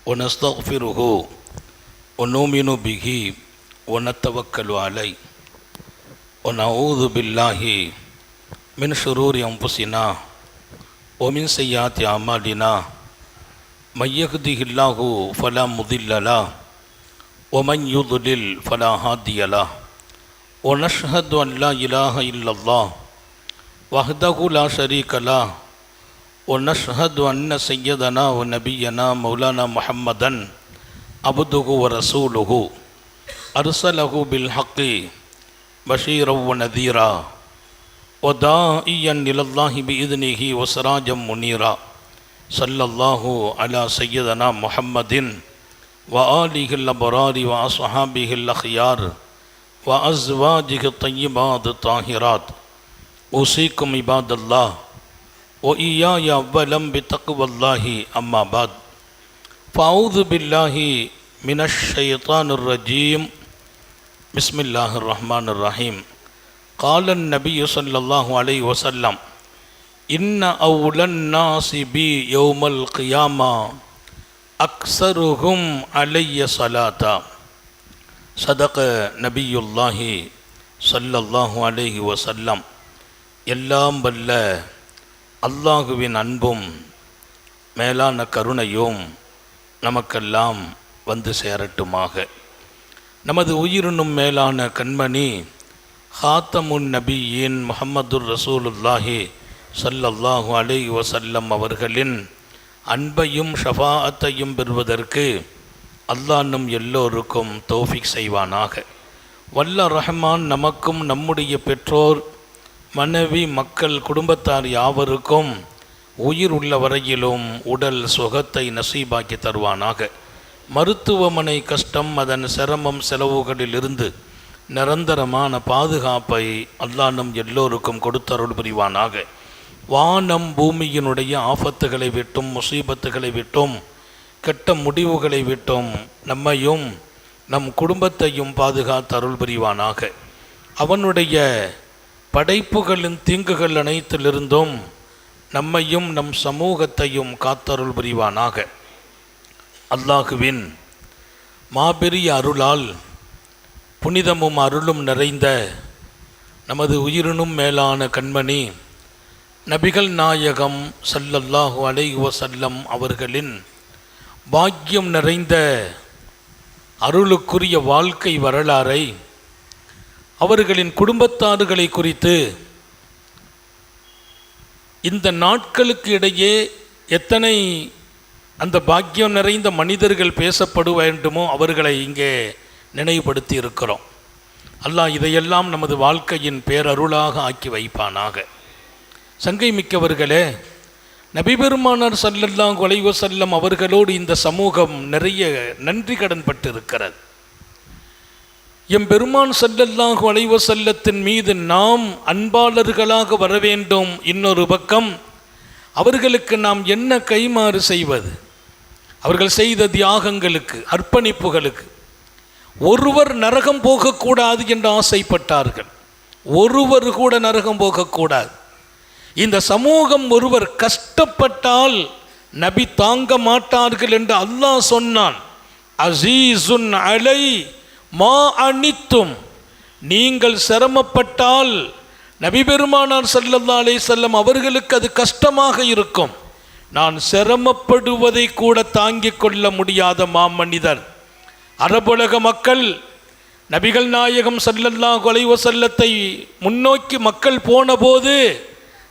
ونستغفره ونؤمن به ونتوكل عليه ونعوذ بالله من شرور أنفسنا ومن سيئات أعمالنا من يهده الله فلا مضل له ومن يضلل فلا هادي له ونشهد أن لا إله إلا الله وحده لا شريك له ونشهد أن سيدنا ونبينا مولانا محمدا عبده ورسوله أرسله بالحق بشيرا ونذيرا وداعيا إلى الله بإذنه وسراجا منيرا صلى الله على سيدنا محمد وآله الأبرار وأصحابه الأخيار وأزواجه الطيبات الطاهرات أوصيكم عباد الله وإياي أولا بتقوى الله أما بعد فأعوذ بالله من الشيطان الرجيم بسم الله الرحمن الرحيم قال النبي صلى الله عليه وسلم إن أولى الناس بي يوم القيامة أكثرهم علي صلاة صدق نبي الله صلى الله عليه وسلم எல்லாம் வல்ல அல்லாஹுவின் அன்பும் மேலான கருணையும் நமக்கெல்லாம் வந்து சேரட்டுமாக. நமது உயிரினும் மேலான கண்மணி ஹாத்தமுன் நபியின் முஹம்மதுர் ரசூலுல்லாஹி ஸல்லல்லாஹு அலைஹி வஸல்லம் அவர்களின் அன்பையும் ஷஃபாஅத்தையும் பெறுவதற்கு அல்லாஹ் நம் எல்லோருக்கும் தௌஃபீக் செய்வானாக. வல்ல ரஹ்மான் நமக்கும் நம்முடைய பெற்றோர் மனைவி மக்கள் குடும்பத்தார் யாவருக்கும் உயிர் உள்ள வரையிலும் உடல் சுகத்தை நசீபாக்கி தருவானாக. மருத்துவமனை கஷ்டம் அதன் சிரமம் செலவுகளிலிருந்து நிரந்தரமான பாதுகாப்பை அல்லாஹ் நம் எல்லோருக்கும் கொடுத்தருள் புரிவானாக. வானம் பூமியினுடைய ஆபத்துகளை விட்டும் முசீபத்துகளை விட்டும் கெட்ட முடிவுகளை விட்டும் நம்மையும் நம் குடும்பத்தையும் பாதுகாத்தருள் புரிவானாக. அவனுடைய படைப்புகளின் தீங்குகள் அனைத்திலிருந்தும் நம்மையும் நம் சமூகத்தையும் காத்தருள் புரிவானாக. அல்லாஹுவின் மாபெரிய அருளால் புனிதமும் அருளும் நிறைந்த நமது உயிரினும் மேலான கண்மணி நபிகள் நாயகம் ஸல்லல்லாஹு அலைஹி வஸல்லம் அவர்களின் பாக்கியம் நிறைந்த அருளுக்குரிய வாழ்க்கை வரலாறை அவர்களின் குடும்பத்தார்களை குறித்து இந்த நாட்களுக்கு இடையே எத்தனை அந்த பாக்கியம் நிறைந்த மனிதர்கள் பேசப்பட வேண்டுமோ அவர்களை இங்கே நினைவுபடுத்தி இருக்கிறோம். அல்லாஹ் இதையெல்லாம் நமது வாழ்க்கையின் பேரருளாக ஆக்கி வைப்பானாக. சங்கை மிக்கவர்களே, நபிபெருமானார் ஸல்லல்லாஹு அலைஹி வஸல்லம் அவர்களோடு இந்த சமூகம் நிறைய நன்றி கடன் பட்டு இருக்கிறது. எம்பெருமான் ஸல்லல்லாஹு அலைஹி வஸல்லத்தின் மீது நாம் அன்பாளர்களாக வர வேண்டும். இன்னொரு பக்கம் அவர்களுக்கு நாம் என்ன கைமாறு செய்வது? அவர்கள் செய்த தியாகங்களுக்கு, அர்ப்பணிப்புகளுக்கு. ஒருவர் நரகம் போகக்கூடாது என்று ஆசைப்பட்டார்கள். ஒருவர் கூட நரகம் போகக்கூடாது. இந்த சமூகம் ஒருவர் கஷ்டப்பட்டால் நபி தாங்க மாட்டார்கள் என்று அல்லாஹ் சொன்னான். அசீசுன் அலை மா அனித்தும், நீங்கள் சிரமப்பட்டால் நபி பெருமானார் ஸல்லல்லாஹு அலைஹி வஸல்லம் அவர்களுக்கு அது கஷ்டமாக இருக்கும். நான் சிரமப்படுவதை கூட தாங்கிக் கொள்ள முடியாத மாமனிதர். அரபுலக மக்கள் நபிகள் நாயகம் ஸல்லல்லாஹு அலைஹி வஸல்லத்தை முன்னோக்கி மக்கள் போன போது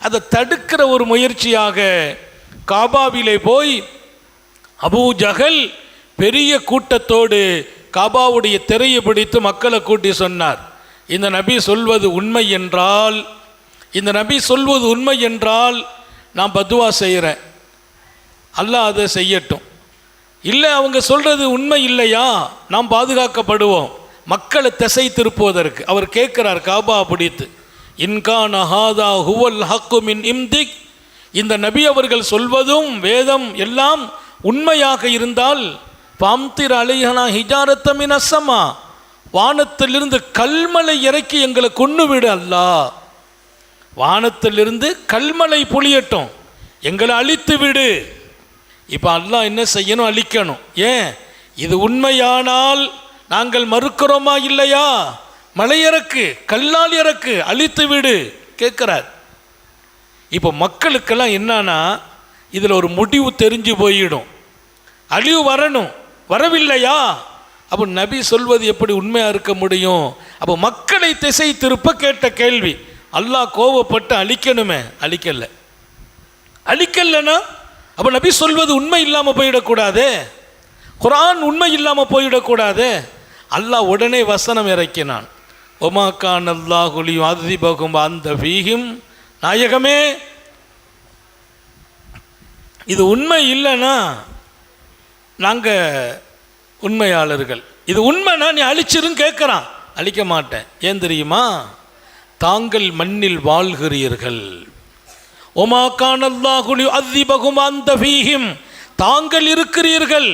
அதை தடுக்கிற ஒரு முயற்சியாக காபாவிலே போய் அபூ ஜஹல் பெரிய கூட்டத்தோடு காபாவுடைய திரையை பிடித்து மக்களை கூட்டி சொன்னார், இந்த நபி சொல்வது உண்மை என்றால், இந்த நபி சொல்வது உண்மை என்றால் நான் பத்துவா செய்கிறேன், அல்லாஹ் அதை செய்யட்டும். இல்லை அவங்க சொல்கிறது உண்மை இல்லையா, நாம் பாதுகாக்கப்படுவோம். மக்களை திசை திருப்புவதற்கு அவர் கேட்குறார் காபா பிடித்து, இன்கான ஹாதா ஹுவல் ஹக்கு மின் இம்திக், இந்த நபி அவர்கள் சொல்வதும் வேதம் எல்லாம் உண்மையாக இருந்தால் பாம்திர் அலைஹனா ஹிஜாரத்தமின் அஸ்ஸமா, வானத்திலிருந்து கல்மலை இறக்கி எங்களை கொன்று விடு அல்லாஹ், வானத்திலிருந்து கல்மலை பொழியட்டும், எங்களை அழித்து விடு இப்போ அல்லாஹ் என்ன செய்யணும்? அழிக்கணும். ஏன்? இது உண்மையானால் நாங்கள் மறுக்கிறோமா இல்லையா? மலையிறக்கு, கல்லால் இறக்கு, அழித்து விடு கேட்கிறார். இப்போ மக்களுக்கெல்லாம் என்னன்னா இதில் ஒரு முடிவு தெரிஞ்சு போயிடும். அழிவு வரணும், வரவில்லையா? அப்போ நபி சொல்வது எப்படி உண்மையாக இருக்க முடியும்? அப்போ மக்களை திசை திருப்ப கேட்ட கேள்வி. அல்லாஹ் கோபப்பட்டு அழிக்கணுமே, அழிக்கலன்னா அப்போ நபி சொல்வது உண்மை இல்லாமல் போயிடக்கூடாது, குர்ஆன் உண்மை இல்லாமல் போயிடக்கூடாது. அல்லாஹ் உடனே வசனம் இறக்கினான். ஒமா கான் அல்லாஹுலி அதிபகும் அந்த ஃபீஹிம், நாயகமே இது உண்மை இல்லைன்னா நாங்கள் உண்மையாளர்கள், இது உண்மைனா நீ அழிச்சிரும் கேட்குறான். அழிக்க மாட்டேன். ஏன் தெரியுமா? தாங்கள் மண்ணில் வாழ்கிறீர்கள். ஒமா கான் அல்லாஹுலி அதிபகும் அந்த ஃபீஹிம், தாங்கள் இருக்கிறீர்கள்.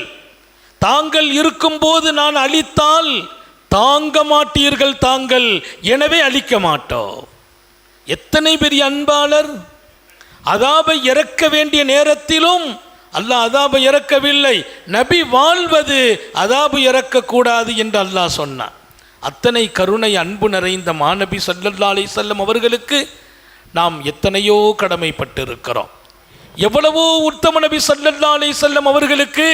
தாங்கள் இருக்கும்போது நான் அழித்தால் தாங்க மாட்டீர்கள் தாங்கள், எனவே அழிக்க மாட்டோம். எத்தனை பெரிய அன்பாளர்! அதாபை இறக்க வேண்டிய நேரத்திலும் அல்லாஹ் அதாபை இறக்கவில்லை. நபி வாழ்வது அதாபு இறக்கக்கூடாது என்று அல்லாஹ் சொன்னான். அத்தனை கருணை அன்பு நிறைந்த மாநபி ஸல்லல்லாஹு அலைஹி வஸல்லம் அவர்களுக்கு நாம் எத்தனையோ கடமைப்பட்டிருக்கிறோம். எவ்வளவோ உத்தம நபி ஸல்லல்லாஹு அலைஹி வஸல்லம் அவர்களுக்கு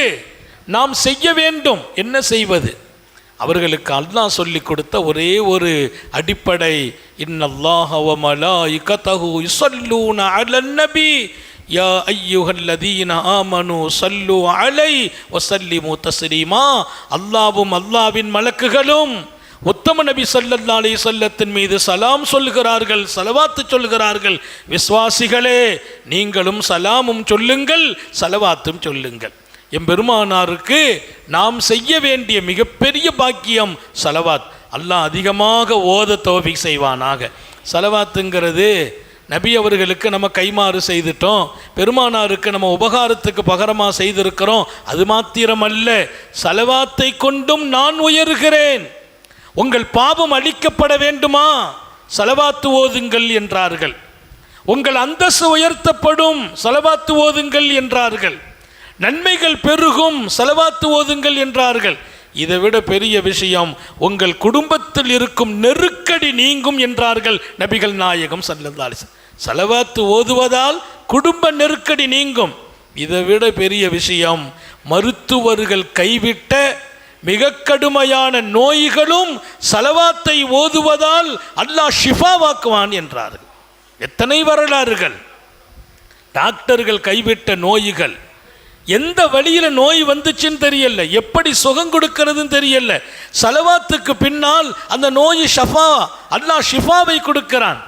நாம் செய்ய வேண்டும். என்ன செய்வது? அவர்களுக்கு அல்லாஹ் சொல்லி கொடுத்த ஒரே ஒரு அடிப்படை, இன்னல்லாஹ வ மலாயிகத்தஹு யுஸல்லூன அலன் நபி யா அய்யுஹல்லதீன ஆமனு ஸல்லு அலைஹி வ ஸல்லிமு தஸ்லீமா. அல்லாஹ்வும் அல்லாஹ்வின் மலக்குகளும் உத்தம நபி ஸல்லல்லாஹு அலைஹி வஸல்லத்தின் மீது சலாம் சொல்கிறார்கள், ஸலவாத்து சொல்கிறார்கள். விசுவாசிகளே நீங்களும் சலாமும் சொல்லுங்கள், ஸலவாத்தும் சொல்லுங்கள். எம்பெருமானாருக்கு நாம் செய்ய வேண்டிய மிகப்பெரிய பாக்கியம் ஸலவாத். அல்லாஹ் அதிகமாக ஓத தௌஃபீக் செய்வானாக. ஸலவாத்துங்கிறது நபி அவர்களுக்கு நம்ம கைமாறு செய்துட்டோம், பெருமானாருக்கு நம்ம உபகாரத்துக்கு பகரமாக செய்திருக்கிறோம். அது மாத்திரமல்ல, ஸலவாத்தை கொண்டும் நான் உயர்கிறேன். உங்கள் பாவம் அழிக்கப்பட வேண்டுமா? ஸலவாத்து ஓதுங்கள் என்றார்கள். உங்கள் அந்தஸ்து உயர்த்தப்படும், ஸலவாத்து ஓதுங்கள் என்றார்கள். நன்மைகள் பெருகும், ஸலவாத்து ஓதுங்கள் என்றார்கள். இதை விட பெரிய விஷயம், உங்கள் குடும்பத்தில் இருக்கும் நெருக்கடி நீங்கும் என்றார்கள் நபிகள் நாயகம் ஸல்லல்லாஹு அலைஹி வஸல்லம். ஸலவாத்து ஓதுவதால் குடும்ப நெருக்கடி நீங்கும். இதை விட பெரிய விஷயம், மருத்துவர்கள் கைவிட்ட மிக கடுமையான நோய்களும் ஸலவாத்தை ஓதுவதால் அல்லாஹ் ஷிஃபாவாக்குவான் என்றார்கள். எத்தனை வரலாறுகள்! டாக்டர்கள் கைவிட்ட நோய்கள், எந்த வழியில் நோய் வந்துச்சுன்னு தெரியல, எப்படி சுகம் கொடுக்கிறதுன்னு தெரியல. ஸலவாத்துக்கு பின்னால் அந்த நோய் ஷஃபா, அல்லாஹ் ஷிஃபாவை கொடுக்கிறான்.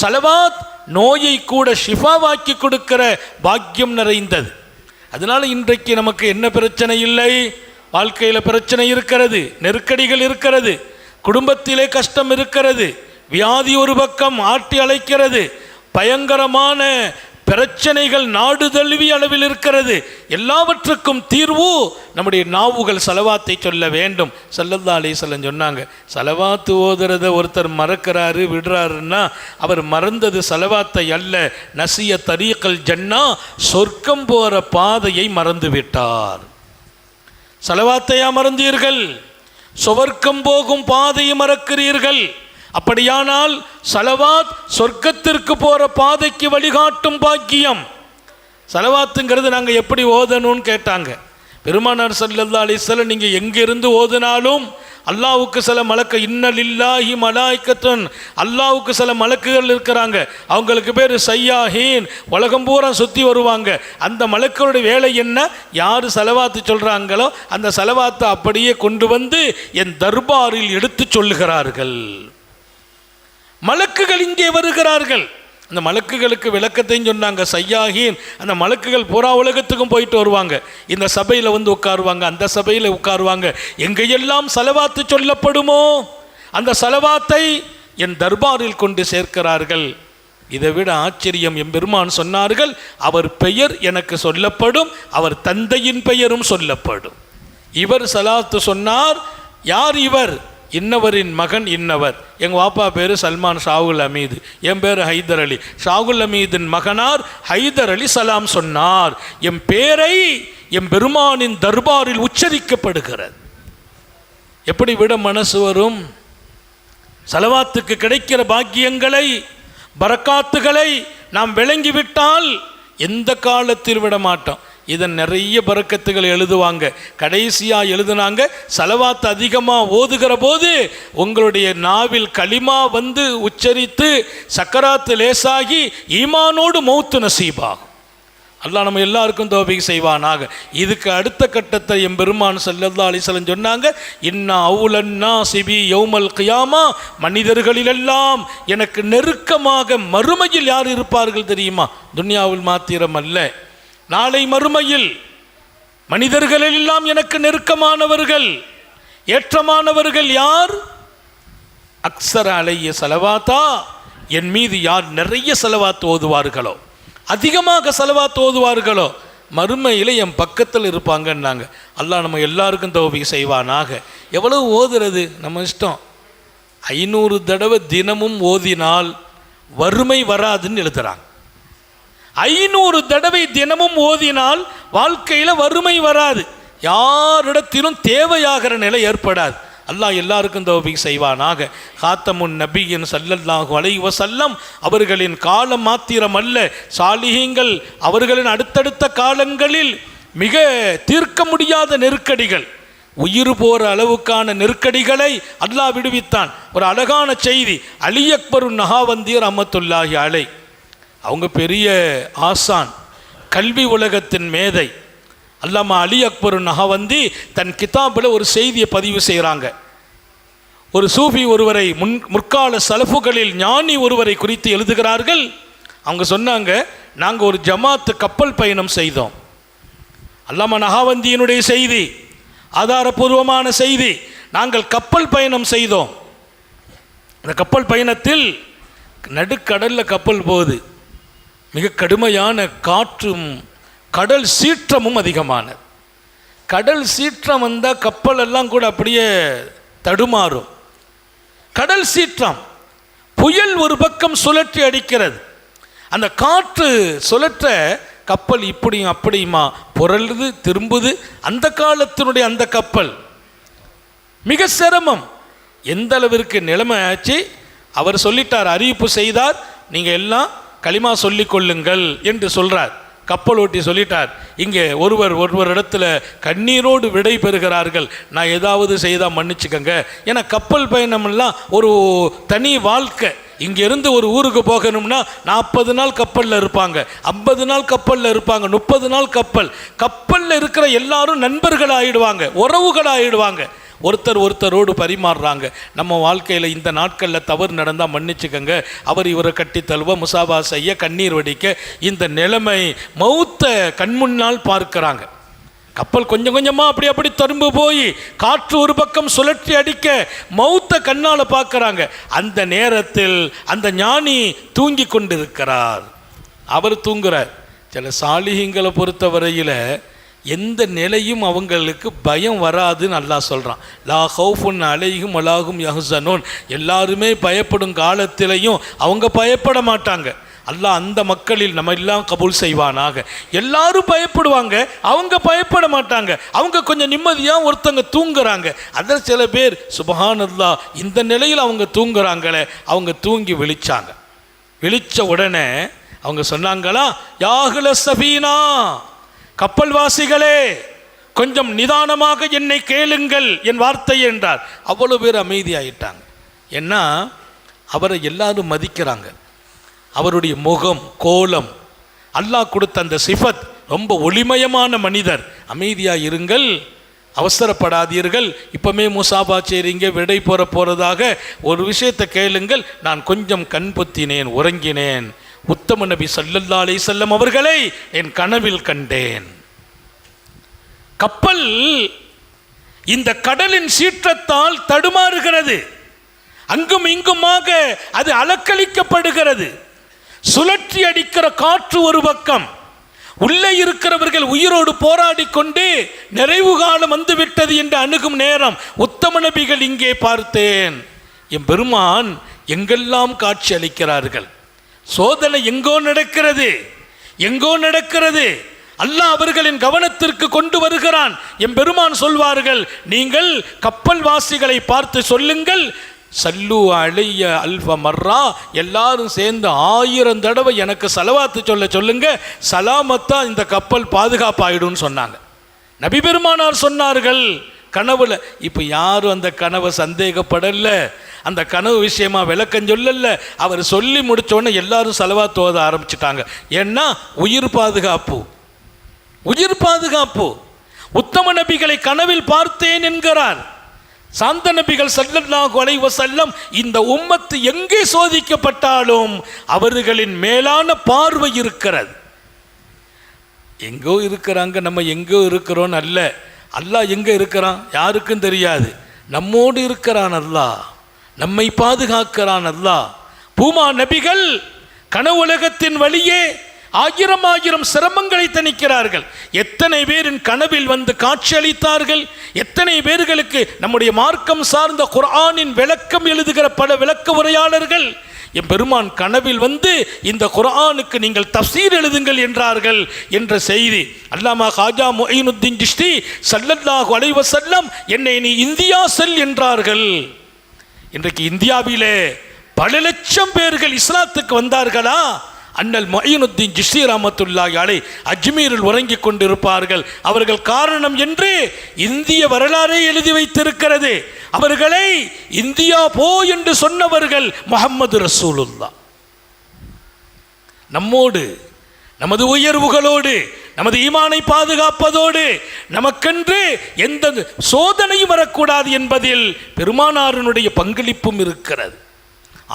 ஸலவாத் நோயை கூட ஷிஃபாவாக்கி கொடுக்கிற பாக்கியம் நிறைந்தது. அதனால இன்றைக்கு நமக்கு என்ன பிரச்சனை இல்லை? வாழ்க்கையில் பிரச்சனை இருக்கிறது, நெருக்கடிகள் இருக்கிறது, குடும்பத்திலே கஷ்டம் இருக்கிறது, வியாதி ஒரு பக்கம் ஆட்டி அழைக்கிறது, பயங்கரமான பிரச்சனைகள் நாடு தழுவிய அளவில் இருக்கிறது. எல்லாவற்றுக்கும் தீர்வு நம்முடைய நாவுகள் ஸலவாத்தை சொல்ல வேண்டும். ஸல்லல்லாஹு அலைஹி வஸல்லம் சொன்னாங்க, ஸலவாத்து ஓதுறத ஒருத்தர் மறக்கிறாரு விடுறாருன்னா அவர் மறந்தது ஸலவாத்தை அல்ல, நசிய தரீகல் ஜன்னா, சொர்க்கம் போகிற பாதையை மறந்து விட்டார். ஸலவாத்தையா மறந்தீர்கள்? சொர்க்கம் போகும் பாதையை மறக்கிறீர்கள். அப்படியானால் ஸலவாத் சொர்க்கத்திற்கு போகிற பாதைக்கு வழிகாட்டும் பாக்கியம். ஸலவாத்துங்கிறது நாங்கள் எப்படி ஓதணும்னு கேட்டாங்க. பெருமானார் ஸல்லல்லாஹு அலைஹி வஸல்லம், நீங்கள் எங்கிருந்து ஓதினாலும் அல்லாஹ்வுக்கு சில மலக்கு, இன்னலில்லாஹி மலாயிக்கத்துன், அல்லாஹ்வுக்கு சில மலக்குகள் இருக்கிறாங்க. அவங்களுக்கு பேர் சய்யாஹீன், உலகம் பூரா சுற்றி வருவாங்க. அந்த மலக்களுடைய வேலை என்ன? யார் ஸலவாத்து சொல்கிறாங்களோ அந்த ஸலவாத்தை அப்படியே கொண்டு வந்து என் தர்பாரில் எடுத்து சொல்லுகிறார்கள். மலக்குகள் இங்கே வருகிறார்கள். அந்த மலக்குகளுக்கு விளக்கத்தையும் சொன்னாங்க. சய்யாஹீன், அந்த மலக்குகள் புறா உலகத்துக்கும் போயிட்டு வருவாங்க. இந்த சபையில் வந்து உட்காருவாங்க, அந்த சபையில் உட்காருவாங்க. எங்கெல்லாம் ஸலவாத்து சொல்லப்படுமோ அந்த ஸலவாத்தை என் தர்பாரில் கொண்டு சேர்க்கிறார்கள். இதை விட ஆச்சரியம், எம்பெருமான் சொன்னார்கள், அவர் பெயர் எனக்கு சொல்லப்படும், அவர் தந்தையின் பெயரும் சொல்லப்படும். இவர் ஸலாத்து சொன்னார். யார் இவர்? இன்னவரின் மகன் இன்னவர். எங்கள் வாப்பா பேர் சல்மான் ஷாகுல் அமீது, என் பேர் ஹைதர் அலி. ஷாகுல் அமீதின் மகனார் ஹைதர் அலி சலாம் சொன்னார், என் பேரை எம் பெருமானின் தர்பாரில் உச்சரிக்கப்படுகிறது. எப்படி விட மனசு வரும்? ஸலவாத்துக்கு கிடைக்கிற பாக்கியங்களை, பரக்காத்துகளை நாம் விளங்கிவிட்டால் எந்த காலத்தில் விட மாட்டோம். இதன் நிறைய பரக்கத்துகள் எழுதுவாங்க. கடைசியாக எழுதுனாங்க, ஸலவாத் அதிகமாக ஓதுகிற போது உங்களுடைய நாவில் கலிமா வந்து உச்சரித்து சக்கராத்து லேசாகி ஈமானோடு மௌத்து நசீபாகும். அல்லாஹ் நம்ம எல்லாருக்கும் தௌஃபீக் செய்வானாக. இதுக்கு அடுத்த கட்டத்தை எம்பெருமான் ஸல்லல்லாஹு அலைஹி வஸல்லம் சொன்னாங்க, இன்னா அவுலன் நாஸி பி யௌமல் கியாமா, மனிதர்களிலெல்லாம் எனக்கு நெருக்கமாக மறுமையில் யார் இருப்பார்கள் தெரியுமா? துன்யாவில் மாத்திரம் அல்ல, நாளை மறுமையில் மனிதர்களெல்லாம் எனக்கு நெருக்கமானவர்கள், ஏற்றமானவர்கள் யார்? அக்ஸர அலைய ஸலவாத்தா, என் மீது யார் நிறைய ஸலவாத் ஓதுவார்களோ, அதிகமாக ஸலவாத் ஓதுவார்களோ, மறுமையில் என் பக்கத்தில் இருப்பாங்கன்னாங்க. அல்லாஹ் நம்ம எல்லாருக்கும் தௌஃபீக் செய்வானாக. எவ்வளவு ஓதுறது நம்ம இஷ்டம். 500 தடவை தினமும் ஓதினால் வறுமை வராதுன்னு எழுதுறாங்க. 500 தடவை தினமும் ஓதினால் வாழ்க்கையில் வறுமை வராது, யாரிடத்திலும் தேவையாகிற நிலை ஏற்படாது. அல்லாஹ் எல்லாருக்கும் தௌஃபீக் செய்வானாக. காத்தமுன் நபியின் ஸல்லல்லாஹு அலைஹி வஸல்லம் அவர்களின் காலம் மாத்திரம் அல்ல, சாலிஹீங்கள் அவர்களின் அடுத்தடுத்த காலங்களில் மிக தீர்க்க முடியாத நெருக்கடிகள், உயிர் போகிற அளவுக்கான நெருக்கடிகளை அல்லாஹ் விடுவித்தான். ஒரு அழகான செய்தி, அலி அக்பரு நஹாவந்தி ரஹ்மத்துல்லாஹி அலைஹி, அவங்க பெரிய ஆசான், கல்வி உலகத்தின் மேதை. அல்லாமா அலி அக்பரு நஹாவந்தி தன் கிதாபில் ஒரு செய்தியை பதிவு செய்கிறாங்க. ஒரு சூஃபி ஒருவரை, முற்கால சலஃபுகளில் ஞானி ஒருவரை குறித்து எழுதுகிறார்கள். அவங்க சொன்னாங்க, நாங்கள் ஒரு ஜமாத்து கப்பல் பயணம் செய்தோம். அல்லாமா நஹாவந்தியினுடைய செய்தி, ஆதாரபூர்வமான செய்தி. நாங்கள் கப்பல் பயணம் செய்தோம். அந்த கப்பல் பயணத்தில் நடுக்கடலில் கப்பல் போகுது. மிக கடுமையான காற்றும் கடல் சீற்றமும் அதிகமானது. கடல் சீற்றம் வந்தால் கப்பல் எல்லாம் கூட அப்படியே தடுமாறும். கடல் சீற்றம், புயல் ஒரு பக்கம் சுழற்றி அடிக்கிறது. அந்த காற்று சுழற்ற கப்பல் இப்படியும் அப்படியுமா புரளுது, திரும்புது. அந்த காலத்தினுடைய அந்த கப்பல் மிக சிரமம். எந்த அளவிற்கு நிலைமை ஆச்சு, அவர் சொல்லிட்டார், அறிவிப்பு செய்தார், நீங்கள் எல்லாம் களிமா சொல்லிக் கொள்ளுங்கள் என்று சொல்கிறார். கப்பல் ஓட்டி சொல்லிட்டார், இங்கே ஒருவர் இடத்துல கண்ணீரோடு விடை பெறுகிறார்கள், நான் ஏதாவது செய்தால் மன்னிச்சுக்கங்க. ஏன்னா கப்பல் பயணம்லாம் ஒரு தனி வாழ்க்கை. இங்கேருந்து ஒரு ஊருக்கு போகணும்னா 40 நாள் கப்பலில் இருப்பாங்க, 50 நாள் கப்பலில் இருப்பாங்க, 30 நாள் கப்பலில் இருக்கிற எல்லாரும் நண்பர்கள் ஆகிடுவாங்க, உறவுகள் ஆகிடுவாங்க, ஒருத்தரோடு பரிமாறுறாங்க. நம்ம வாழ்க்கையில் இந்த நாட்களில் தவறு நடந்தால் மன்னிச்சுக்கங்க, அவர் இவரை கட்டி தழுவ, முசாபா செய்ய, கண்ணீர் வடிக்க, இந்த நிலைமை மௌத்த கண்முன்னால் பார்க்கிறாங்க. கப்பல் கொஞ்சம் கொஞ்சமாக அப்படி தரும்பு போய் காற்று ஒரு பக்கம் சுழற்றி அடிக்க மௌத்த கண்ணால் பார்க்குறாங்க. அந்த நேரத்தில் அந்த ஞானி தூங்கி கொண்டிருக்கிறார். அவர் தூங்குறார். சில சாலிஹீங்களை பொறுத்த வரையில் எந்த நிலையும் அவங்களுக்கு பயம் வராதுன்னு அல்லாஹ் சொல்கிறான். லா ஹௌஃபுன் அலைஹிம் வலாஹும் யஹ்ஸனூன், எல்லாருமே பயப்படும் காலத்திலையும் அவங்க பயப்பட மாட்டாங்க. அல்லாஹ் அந்த மக்களில் நம்ம எல்லாம் கபூல் செய்வானாக. எல்லாரும் பயப்படுவாங்க, அவங்க பயப்பட மாட்டாங்க. அவங்க கொஞ்சம் நிம்மதியாக ஒருத்தங்க தூங்குறாங்க. அதில் சில பேர் சுப்ஹானல்லாஹ், இந்த நிலையில் அவங்க தூங்குறாங்களே, அவங்க தூங்கி விழிச்சாங்க. விழிச்ச உடனே அவங்க சொன்னாங்களா, யாஹ்ல சஃபீனா, கப்பல்வாசிகளே கொஞ்சம் நிதானமாக என்னை கேளுங்கள் என் வார்த்தை என்றார். அவ்வளோ பேர் அமைதியாயிட்டாங்க. ஏன்னா அவரை எல்லாரும் மதிக்கிறாங்க. அவருடைய முகம், கோலம், அல்லாஹ் கொடுத்த அந்த சிஃபத், ரொம்ப ஒளிமயமான மனிதர். அமைதியாக இருங்கள், அவசரப்படாதீர்கள், இப்போமே முசாபா செய்றீங்க, விடை போகிறதாக ஒரு விஷயத்தை கேளுங்கள். நான் கொஞ்சம் கண் பொத்தினேன், உறங்கினேன். உத்தம நபி ஸல்லல்லாஹு அலைஹி வஸல்லம் அவர்களை என் கனவில் கண்டேன். கப்பல் இந்த கடலின் சீற்றத்தால் தடுமாறுகிறது, அங்கும் இங்குமாக அது அலக்களிக்கப்படுகிறது. சுழற்றி அடிக்கிற காற்று ஒரு பக்கம், உள்ளே இருக்கிறவர்கள் உயிரோடு போராடி கொண்டு நிறைவு காலம் வந்துவிட்டது என்று அணுகும் நேரம் உத்தம நபிகள் இங்கே பார்த்தேன். என் பெருமான் எங்கெல்லாம் காட்சி அளிக்கிறார்கள். சோதனை எங்கோ நடக்கிறது. அல்லாஹ் அவர்களின் கவனத்திற்கு கொண்டு வருகிறான். எம்பெருமான் சொல்வார்கள், நீங்கள் கப்பல் வாசிகளை பார்த்து சொல்லுங்கள், சல்லு அலைய அல்ஃப மர்ரா, எல்லாரும் சேர்ந்து 1000 தடவை எனக்கு சலவாத்து சொல்லுங்க, சலாமத்தா இந்த கப்பல் பாதுகாப்பாயிடும்னு சொன்னாங்க. நபி பெருமானார் சொன்னார்கள் கனவுல. இப்போ யாரும் அந்த கனவை சந்தேகப்படல, அந்த கனவு விஷயமா விளக்கம் சொல்லல. அவர் சொல்லி முடிச்சோடனே எல்லாரும் சலவாத்து ஓத ஆரம்பிச்சிட்டாங்க. ஏன்னா உயிர் பாதுகாப்பு, உயிர் பாதுகாப்பு. உத்தம நபிகளை கனவில் பார்த்தேன் என்கிறார். சாந்த நபிகள் ஸல்லல்லாஹு அலைஹி வஸல்லம் இந்த உம்மத்து எங்கே சோதிக்கப்பட்டாலும் அவர்களின் மேலான பார்வை இருக்கிறது. எங்கோ இருக்கிறாங்க, நம்ம எங்கோ இருக்கிறோம் அல்ல. அல்லாஹ் எங்கே இருக்கிறான் யாருக்கும் தெரியாது. நம்மோடு இருக்கிறான் அல்லாஹ், நம்மை பாதுகாக்கிறான் அல்லாஹ். பூமா நபிகள் கனவுலகத்தின் வழியே 1000 சிரமங்களை தணிக்கிறார்கள். எத்தனை பேரின் கனவில் வந்து காட்சி அளித்தார்கள். எத்தனை பேர்களுக்கு நம்முடைய மார்க்கம் சார்ந்த குர்ஆனின் விளக்கம் எழுதுகிற பல விளக்க உரையாளர்கள் என் பெருமான் கனவில் வந்து இந்த குர்ஆனுக்கு நீங்கள் தஃசீர் எழுதுங்கள் என்றார்கள் என்ற செய்தி அல்லாமா ஹாஜா முஈனுத்தீன் சிஷ்தி ஸல்லல்லாஹு அலைஹி வஸல்லம் என்னை நீ இந்தியா செல் என்றார்கள். இன்றைக்கு இந்தியாவிலே பல லட்சம் பேர்கள் இஸ்லாத்துக்கு வந்தார்களா? அண்ணல் முஈனுத்தீன் சிஷ்தி ரஹ்மத்துல்லாஹி அலைஹி அஜ்மீரில் உறங்கிக் கொண்டிருப்பார்கள். அவர்கள் காரணம் என்று இந்திய வரலாறை எழுதி வைத்திருக்கிறது. அவர்களை இந்தியா போ என்று சொன்னவர்கள் முஹம்மது ரசூலுல்லாஹ். நம்மோடு, நமது உயர்வுகளோடு, நமது ஈமானை பாதுகாப்பதோடு நமக்கென்று எந்த சோதனையும் வரக்கூடாது என்பதில் பெருமானாரினுடைய பங்களிப்பும் இருக்கிறது.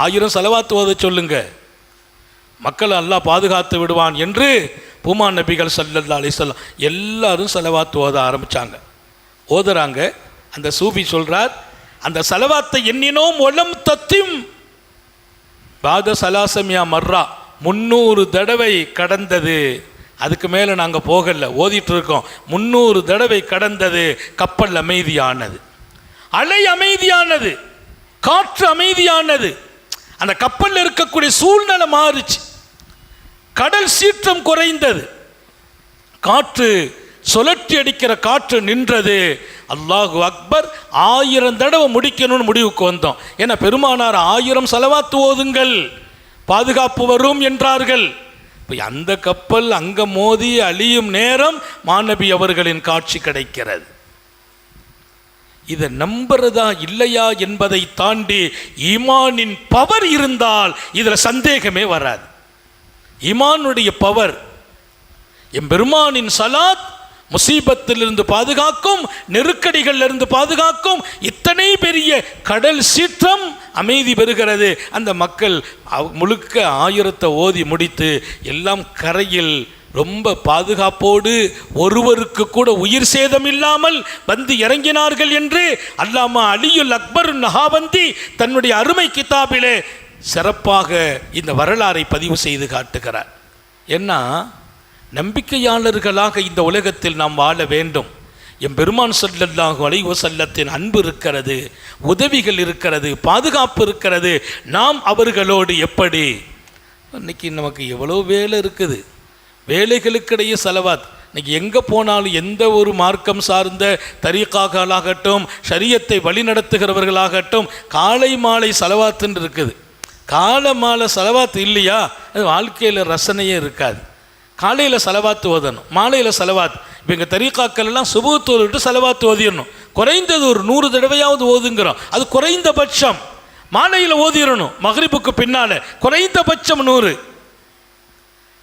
1000 சலவாத்து ஓத சொல்லுங்க, மக்கள் அல்லாஹ் பாதுகாத்து விடுவான் என்று பூமா நபிகள் ஸல்லல்லாஹு அலைஹி வஸல்லம் எல்லாரும் சலவாத்து ஓத ஆரம்பித்தாங்க. ஓதுறாங்க. அந்த சூஃபி சொல்கிறார், அந்த சலவாத்தை எண்ணினோம் ஒலம் தத்திம் பாத சலாசமியா மர்ரா, 300 தடவை கடந்தது. அதுக்கு மேலே நாங்கள் போகலை, ஓதிட்டு இருக்கோம். 300 தடவை கடந்தது. கப்பல் அமைதியானது, அலை அமைதியானது, காற்று அமைதியானது. அந்த கப்பலில் இருக்கக்கூடிய சூழ்நிலை மாறிச்சு. கடல் சீற்றம் குறைந்தது, காற்று சுழற்றி அடிக்கிற காற்று நின்றது. அல்லாஹு அக்பர். 1000 தடவை முடிக்கணும்னு முடிவுக்கு வந்தோம். ஏன்னா பெருமானார் 1000 சலவாத்து ஓதுங்கள் பாதுகாப்பு வரும் என்றார்கள். இப்போ அந்த கப்பல் அங்கே மோதி அழியும் நேரம் மாநபி அவர்களின் காட்சி கிடைக்கிறது. இதை நம்புறதா இல்லையா என்பதை தாண்டி ஈமானின் பவர் இருந்தால் இதில் சந்தேகமே வராது. ஈமானுடைய பவர், எம்பெருமானின் சலாத் முசீபத்திலிருந்து பாதுகாக்கும், நெருக்கடிகளிலிருந்து பாதுகாக்கும். இத்தனை பெரிய கடல் சீற்றம் அமைதி பெறுகிறது. அந்த மக்கள் முழுக்க 1000 ஓதி முடித்து எல்லாம் கரையில் ரொம்ப பாதுகாப்போடு ஒருவருக்கு கூட உயிர் சேதம் இல்லாமல் வந்து இறங்கினார்கள் என்று அல்லாமா அலியுல் அக்பர் நஹாவந்தி தன்னுடைய அருமை கிதாபிலே சிறப்பாக இந்த வரலாறை பதிவு செய்து காட்டுகிறார். ஏன்னா நம்பிக்கையாளர்களாக இந்த உலகத்தில் நாம் வாழ வேண்டும். எம் பெருமான் ஸல்லல்லாஹு அலைஹி வஸல்லத்தின் அன்பு இருக்கிறது, உதவிகள் இருக்கிறது, பாதுகாப்பு இருக்கிறது. நாம் அவர்களோடு எப்படி? இன்னைக்கு நமக்கு எவ்வளோ வேலை இருக்குது, வேலைகளுக்கிடையே செலவாத். இன்னைக்கு எங்கே போனாலும் எந்த ஒரு மார்க்கம் சார்ந்த தரீகாக்களாகட்டும், ஷரியத்தை வழிநடத்துகிறவர்களாகட்டும், காலை மாலை செலவாத்துன்னு இருக்குது. காலை மாலை செலவாத்து இல்லையா அது வாழ்க்கையில் ரசனையே இருக்காது. காலையில் செலவாத்து ஓதணும், மாலையில் செலவாத்து. இப்போ எங்கள் தரீகாக்கள் எல்லாம் சுபூத் ஓதிட்டு செலவாத்து ஓதிடணும். குறைந்தது ஒரு 100 தடவையாவது ஓதுங்கிறோம். அது குறைந்தபட்சம். மாலையில் ஓதிடணும் மக்ரிபுக்கு பின்னால், குறைந்தபட்சம் 100.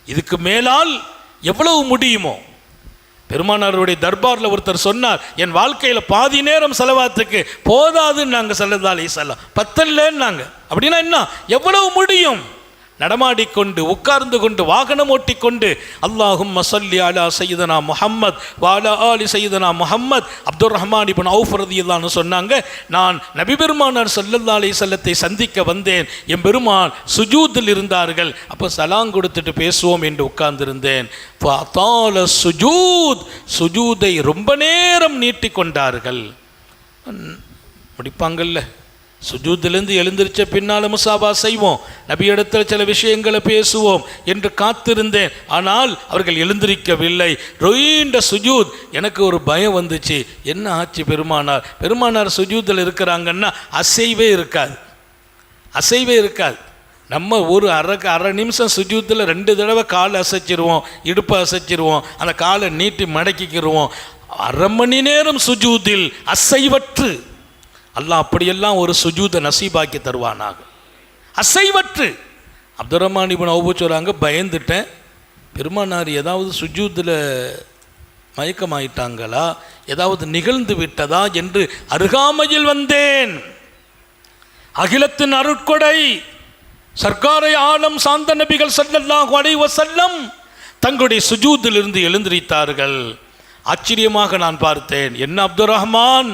இதுக்கு மேலால் எவ்வளவு முடியுமோ. பெருமானாருடைய தர்பாரில் ஒருத்தர் சொன்னார், என் வாழ்க்கையில் பாதி நேரம் செலவாத்துக்கு போதாதுன்னு நாங்கள் ஸல்லல்லாஹு அலைஹி வஸல்லம், பத்தல்லன்னு நாங்கள். அப்படின்னா என்ன, எவ்வளவு முடியும்? நடமாடிக்கொண்டு, உட்கார்ந்து கொண்டு, வாகனம் ஓட்டிக்கொண்டு அல்லாஹும்ம ஸல்லி அலா சய்யிதனா முஹம்மத் வ அலா ஆலி சய்யிதனா முஹம்மத். அப்துர் ரஹ்மான் இப்னு அவுஃப் ரலியல்லாஹு அன்ஹு சொன்னாங்க, நான் நபி பெருமானார் ஸல்லல்லாஹு அலைஹி வஸல்லத்தை சந்திக்க வந்தேன். என் பெருமான் சுஜூதில் இருந்தார்கள். அப்போ சலாம் கொடுத்துட்டு பேசுவோம் என்று உட்கார்ந்திருந்தேன். ஃபஅதால சுஜூத், சுஜூதை ரொம்ப நேரம் நீட்டி கொண்டார்கள். முடிப்பாங்கல்ல, சுஜூத்திலிருந்து எழுந்திருச்ச பின்னால் முசாபா செய்வோம், நபியிடத்தில் சில விஷயங்களை பேசுவோம் என்று காத்திருந்தேன். ஆனால் அவர்கள் எழுந்திருக்கவில்லை. ரொயின்ற சுஜூத். எனக்கு ஒரு பயம் வந்துச்சு, என்ன ஆச்சு பெருமானார் சுஜூத்தில் இருக்கிறாங்கன்னா அசைவே இருக்காது, அசைவே இருக்காது. நம்ம ஒரு அரை நிமிஷம் சுஜூத்தில் 2 தடவை காலை அசைச்சிருவோம், இடுப்பை அசைச்சிருவோம், அந்த காலை நீட்டி மடக்கிக்கிடுவோம். அரை மணி நேரம் சுஜூதில் அசைவற்று. அல்லாஹ் அப்படியெல்லாம் ஒரு சுஜூதை நசீபாக்கி தருவானாக, அசைவற்று. அப்துல் ரஹ்மான் இப்னு அவுஃப் சொல்றாங்க, பயந்துட்டேன், பெருமானார் ஏதாவது சுஜூதில் மயக்கமாயிட்டாங்களா, ஏதாவது நிகழ்ந்து விட்டதா என்று அருகாமையில் வந்தேன். அகிலத்தின் அருட்கொடை சர்க்காரை ஆலம் சாந்த நபிகள் ஸல்லல்லாஹு அலைஹி வஸல்லம் தங்களுடைய சுஜூதிலிருந்து எழுந்திருத்தார்கள். ஆச்சரியமாக நான் பார்த்தேன். என்ன அப்துல் ரஹ்மான்,